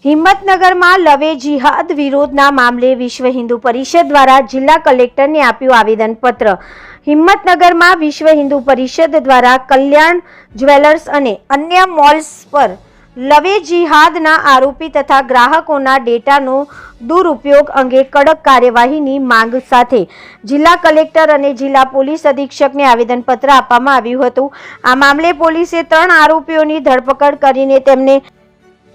હિંમતનગરમાં લવે જિહાદ વિરોધના મામલે વિશ્વ હિન્દુ પરિષદ દ્વારા જિલ્લા કલેક્ટરને આપ્યું આવેદનપત્ર। હિંમતનગરમાં વિશ્વ હિન્દુ પરિષદ દ્વારા કલ્યાણ જ્વેલર્સ અને અન્ય મોલ્સ પર લવે જિહાદના આરોપી તથા ગ્રાહકોના ડેટાનો દુરુપયોગ અંગે કડક કાર્યવાહીની માંગ સાથે જિલ્લા કલેક્ટર અને જિલ્લા પોલીસ અધિક્ષકને આવેદનપત્ર આપવામાં આવ્યું હતું। આ મામલે પોલીસે 3 આરોપીઓની ધરપકડ કરીને તેમને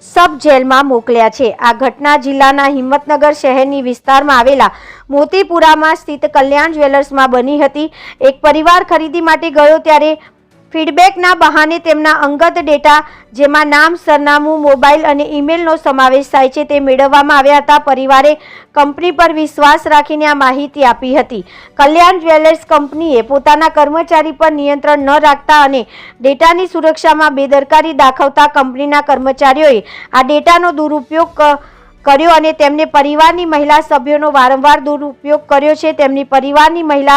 सब जेल में मोकल्या छे। आ घटना जिल्लाना हिम्मतनगर शहरनी विस्तारमां आवेला मोतीपुरामां स्थित कल्याण ज्वेलर्स में बनी हती। एक परिवार खरीदी माटे गयो त्यारे फीडबेकना बहाने तेमना अंगत डेटा जेमां नाम, सरनामું, मोबाइल अने ईमेलनो समावेश थाय छे ते मेळववामां आव्या हता। परिवारे कंपनी पर विश्वास राखीने आ माहिती आपी हती। कल्याण ज्वेलर्स कंपनीए पोताना कर्मचारी पर नियंत्रण न राखता अने डेटानी सुरक्षामां बेदरकारी दाखवता कंपनीना कर्मचारीओए आ डेटानो दुरुपयोग कर्यो अने तेमने परिवारनी महिला सभ्योनो वारंवार दुरुपयोग कर्यो छे। तेमनी परिवारनी महिला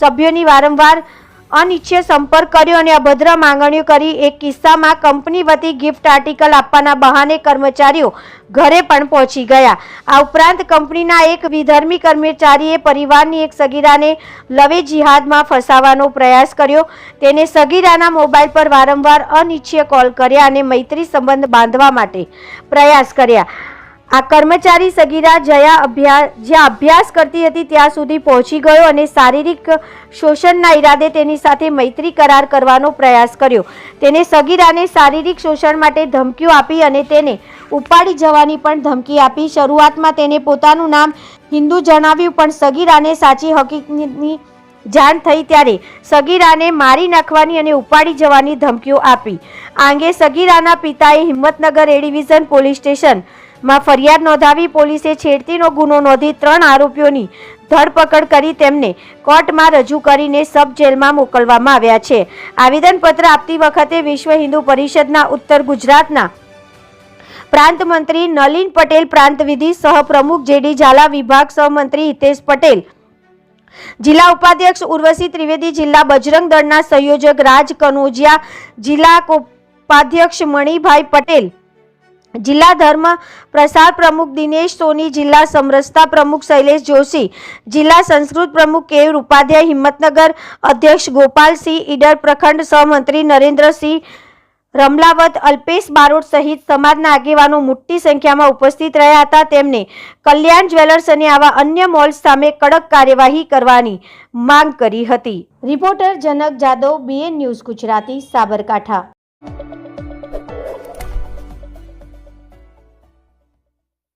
सभ्योनी वारंवार अनिच्छे संपर्क कर्यो अने अभद्र मांगणीओ करी। एक किस्सामां कंपनी वती गिफ्ट आर्टिकल आपवाना बहाने कर्मचारीओ घरे पण पहोंची गया। आ उपरांत कंपनीना एक विधर्मी कर्मचारीए परिवारनी एक सगीराने लवे जिहादमां फसावવાનો प्रयास कर्यो। तेने सगीराना मोबाइल पर वारंवार अनिच्छे कॉल कर्या अने मैत्री संबंध बांधवा माटे प्रयास कर्या। आ कर्मचारी सगीरा ज्या अभ्यास करती हती त्यां सुधी पहोंची गयो अने शारीरिक शोषणना इरादे तेनी साथे मैत्री करार करवानो प्रयास कर्यो। तेने सगीराने शारीरिक शोषण माटे धमकीओ आपी अने तेने उपाड़ी जवानी पण धमकी आपी। शरूआतमां तेने पोतानुं नाम हिंदू जणाव्युं पण सगीराने साची हकीकतनी जाण थई त्यारे सगीराने मारी नाखवानी अने उपाड़ी जवानी धमकीओ आपी। आ अंगे सगीराना पिताए Himmatnagar A division police station में फरियाद नोंधावी पोलीसे छेड़तीनो गुनो नोंधी 3 आरोपीओनी धरपकड़ करी तेमने कोर्ट में रजू करीने सब जेल में मोकलवामां आव्या छे। आवेदनपत्र आपती वखते विश्व हिंदू परिषदना उत्तर गुजरातना प्रांत मंत्री नलिन पटेल, प्रांत विधि सह प्रमुख जेडी झाला, विभाग सहमंत्री हितेश पटेल, जिला उपाध्यक्ष उर्वशी त्रिवेदी, जिला बजरंग दळना संयोजक राज कनोजिया, जिला उपाध्यक्ष मणिभाई पटेल, जिला धर्म प्रसार प्रमुख दिनेश सोनी, जिला समरसता प्रमुख शैलेश जोशी, जिला संस्कृत प्रमुख केयूर उपाध्याय, हिम्मतनगर अध्यक्ष गोपाल सिंह ईडर, प्रखंड सहमंत्री नरेन्द्र सिंह रमलावत, अल्पेश बारोट सहित समाजना आगेवानो मोटी संख्या में उपस्थित रह्या हता। तेमने कल्याण ज्वेलर्स अने आवा अन्य मॉल्स सामे कड़क कार्यवाही करवानी मांग करी हती। रिपोर्टर जनक जादव, BN न्यूज गुजराती, साबरकांठा।